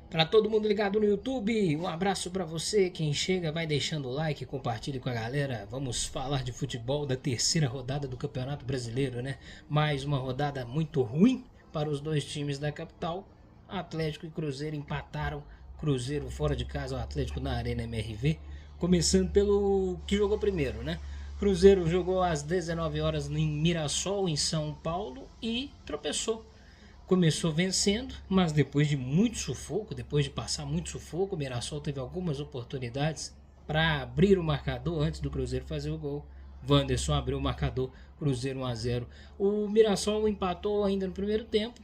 Para todo mundo ligado no YouTube, um abraço para você. Quem chega vai deixando o like, compartilhe com a galera. Vamos falar de futebol da terceira rodada do Campeonato Brasileiro, né? Mais uma rodada muito ruim para os dois times da capital. Atlético e Cruzeiro empataram. Cruzeiro fora de casa, o Atlético na Arena MRV. Começando pelo que jogou primeiro, né? Cruzeiro jogou às 19 horas em Mirassol, em São Paulo, e tropeçou. Começou vencendo, mas depois de muito sufoco, depois de passar muito sufoco, o Mirassol teve algumas oportunidades para abrir o marcador antes do Cruzeiro fazer o gol. Wanderson abriu o marcador, Cruzeiro 1-0. O Mirassol empatou ainda no primeiro tempo,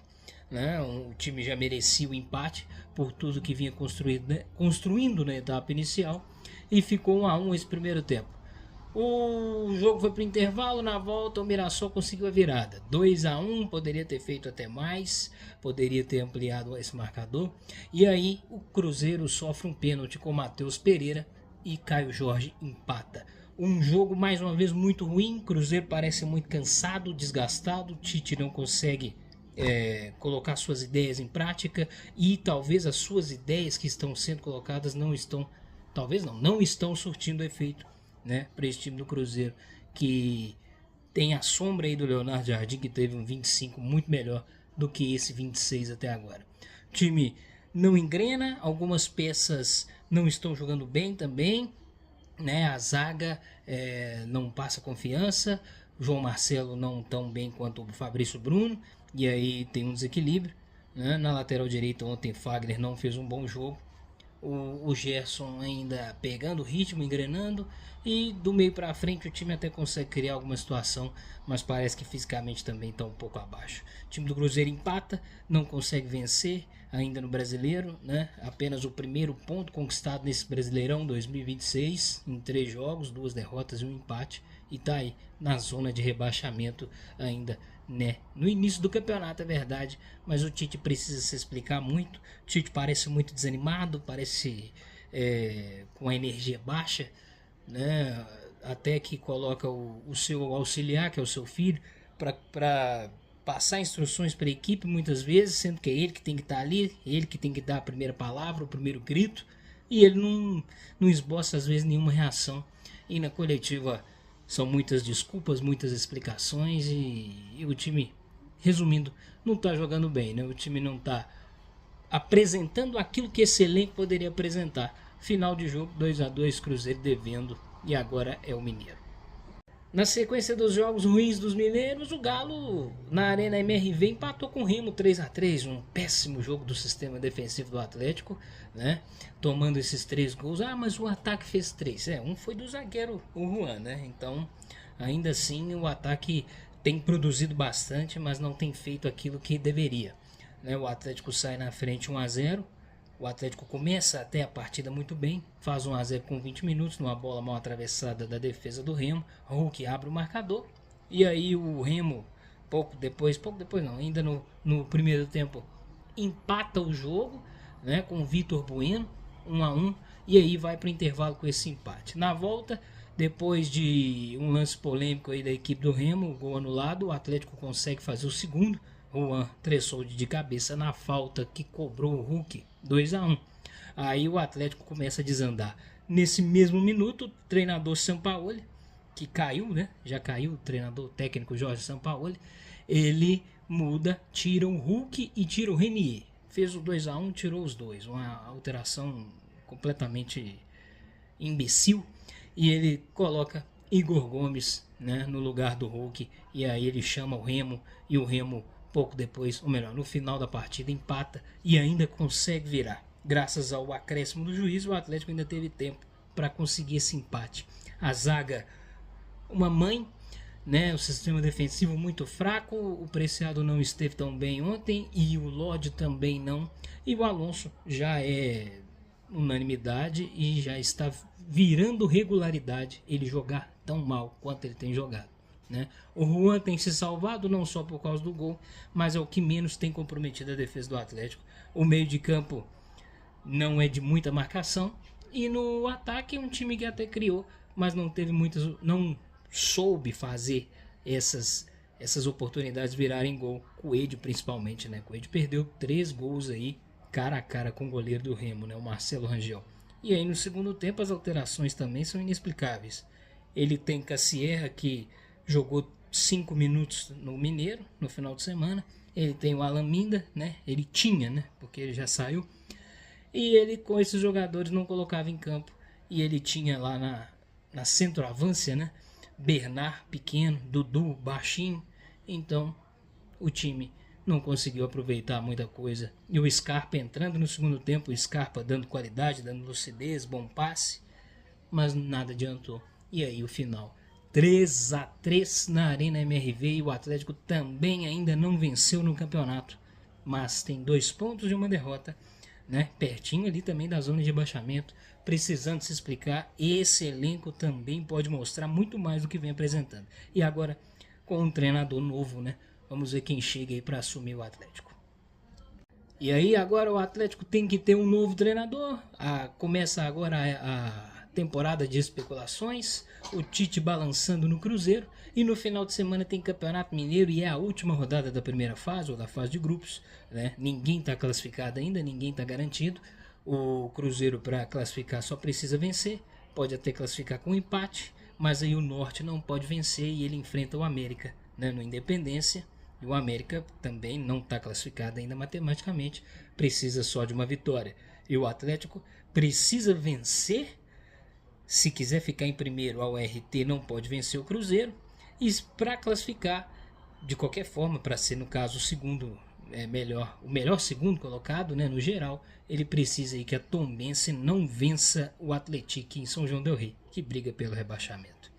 né? O time já merecia o empate por tudo que vinha construindo na etapa inicial, e ficou 1-1 esse primeiro tempo. O jogo foi para o intervalo, na volta o Mirassol conseguiu a virada. 2-1, poderia ter feito até mais, poderia ter ampliado esse marcador. E aí o Cruzeiro sofre um pênalti com Matheus Pereira e Caio Jorge empata. Um jogo mais uma vez muito ruim, Cruzeiro parece muito cansado, desgastado, Tite não consegue colocar suas ideias em prática, e talvez as suas ideias que estão sendo colocadas não estão, talvez não estão surtindo efeito, né, para esse time do Cruzeiro, que tem a sombra aí do Leonardo Jardim, que teve um 25 muito melhor do que esse 26 até agora. O time não engrena, algumas peças não estão jogando bem também, né? A zaga não passa confiança, João Marcelo não tão bem quanto o Fabrício Bruno, e aí tem um desequilíbrio, né? Na lateral direita ontem Fagner não fez um bom jogo, o Gerson ainda pegando o ritmo, engrenando, e do meio para frente o time até consegue criar alguma situação, mas parece que fisicamente também está um pouco abaixo. O time do Cruzeiro empata, não consegue vencer ainda no Brasileiro, né? Apenas o primeiro ponto conquistado nesse Brasileirão 2026, em 3 jogos, 2 derrotas e um empate, e está aí na zona de rebaixamento ainda, né? No início do campeonato, é verdade, mas o Tite precisa se explicar muito. O Tite parece muito desanimado, parece com a energia baixa, né? Até que coloca o seu auxiliar, que é o seu filho, para passar instruções para a equipe muitas vezes, sendo que é ele que tem que estar ali, ele que tem que dar a primeira palavra, o primeiro grito, e ele não esboça às vezes nenhuma reação. E na coletiva são muitas desculpas, muitas explicações, e o time, resumindo, não está jogando bem, né? O time não está apresentando aquilo que esse elenco poderia apresentar. Final de jogo, 2-2, Cruzeiro devendo, e agora é o Mineiro. Na sequência dos jogos ruins dos mineiros, o Galo na Arena MRV empatou com o Remo 3-3, um péssimo jogo do sistema defensivo do Atlético, né? Tomando esses 3 gols. Ah, mas o ataque fez 3. Um foi do zagueiro, o Juan, né? Então, ainda assim, o ataque tem produzido bastante, mas não tem feito aquilo que deveria, né? O Atlético sai na frente 1-0. O Atlético começa até a partida muito bem, faz 1-0 com 20 minutos, numa bola mal atravessada da defesa do Remo. Hulk abre o marcador, e aí o Remo, pouco depois não, ainda no primeiro tempo, empata o jogo, né, com o Vitor Bueno, 1-1, e aí vai para o intervalo com esse empate. Na volta, depois de um lance polêmico aí da equipe do Remo, o gol anulado, o Atlético consegue fazer o segundo. Juan tressou de cabeça na falta que cobrou o Hulk, 2-1. Aí o Atlético começa a desandar. Nesse mesmo minuto, o treinador Sampaoli, que caiu, né? Já caiu, o treinador técnico Jorge Sampaoli, ele muda, tira o Hulk e tira o Renier. Fez o 2-1, tirou os dois. Uma alteração completamente imbecil. E ele coloca Igor Gomes, né, no lugar do Hulk. E aí ele chama o Remo, e o Remo pouco depois, ou melhor, no final da partida, empata e ainda consegue virar. Graças ao acréscimo do juiz, o Atlético ainda teve tempo para conseguir esse empate. A zaga, uma mãe, né? O sistema defensivo muito fraco, o Preciado não esteve tão bem ontem, e o Lodge também não. E o Alonso já é unanimidade e já está virando regularidade ele jogar tão mal quanto ele tem jogado, né? O Juan tem se salvado não só por causa do gol, mas é o que menos tem comprometido a defesa do Atlético. O meio de campo não é de muita marcação, e no ataque é um time que até criou, mas não teve muitas, não soube fazer essas oportunidades virarem gol. Coelho principalmente, né? Coelho perdeu 3 gols aí cara a cara com o goleiro do Remo, né, o Marcelo Rangel. E aí no segundo tempo as alterações também são inexplicáveis. Ele tem Cassierra, que jogou 5 minutos no Mineiro no final de semana. Ele tem o Alan Minda, né? Ele tinha, né? Porque ele já saiu. E ele com esses jogadores não colocava em campo. E ele tinha lá na centroavância, né? Bernard pequeno, Dudu baixinho. Então o time não conseguiu aproveitar muita coisa. E o Scarpa entrando no segundo tempo, o Scarpa dando qualidade, dando lucidez, bom passe, mas nada adiantou. E aí o final, 3-3 na Arena MRV, e o Atlético também ainda não venceu no campeonato, mas tem 2 pontos e uma derrota, né? Pertinho ali também da zona de rebaixamento, precisando se explicar. Esse elenco também pode mostrar muito mais do que vem apresentando. E agora com um treinador novo, né? Vamos ver quem chega aí para assumir o Atlético. E aí agora o Atlético tem que ter um novo treinador. Começa agora a temporada de especulações. O Tite balançando no Cruzeiro. E no final de semana tem Campeonato Mineiro e é a última rodada da primeira fase, ou da fase de grupos, né? Ninguém está classificado ainda, ninguém está garantido. O Cruzeiro, para classificar, só precisa vencer. Pode até classificar com empate, mas aí o Norte não pode vencer e ele enfrenta o América, né, no Independência. E o América também não está classificado ainda matematicamente, precisa só de uma vitória. E o Atlético precisa vencer, se quiser ficar em primeiro, a URT não pode vencer o Cruzeiro. E para classificar, de qualquer forma, para ser no caso o segundo, o melhor segundo colocado, né, no geral, ele precisa aí que a Tombense não vença o Atlético em São João del Rei, que briga pelo rebaixamento.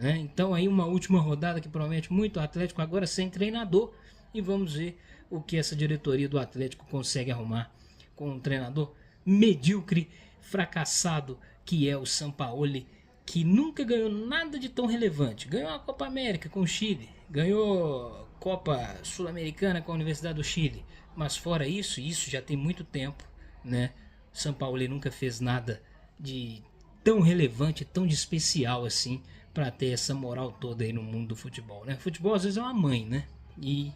Então aí uma última rodada que promete muito. O Atlético agora sem treinador, e vamos ver o que essa diretoria do Atlético consegue arrumar com um treinador medíocre, fracassado, que é o Sampaoli, que nunca ganhou nada de tão relevante. Ganhou a Copa América com o Chile, ganhou Copa Sul-Americana com a Universidade do Chile, mas fora isso já tem muito tempo, né? Sampaoli nunca fez nada de tão relevante, tão de especial assim, para ter essa moral toda aí no mundo do futebol, né? O futebol às vezes é uma mãe, né? E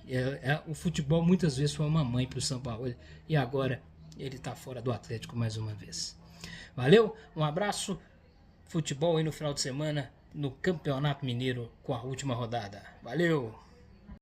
o futebol muitas vezes foi uma mãe para o Sampaoli, e agora ele tá fora do Atlético mais uma vez. Valeu, um abraço. Futebol aí no final de semana no Campeonato Mineiro com a última rodada. Valeu!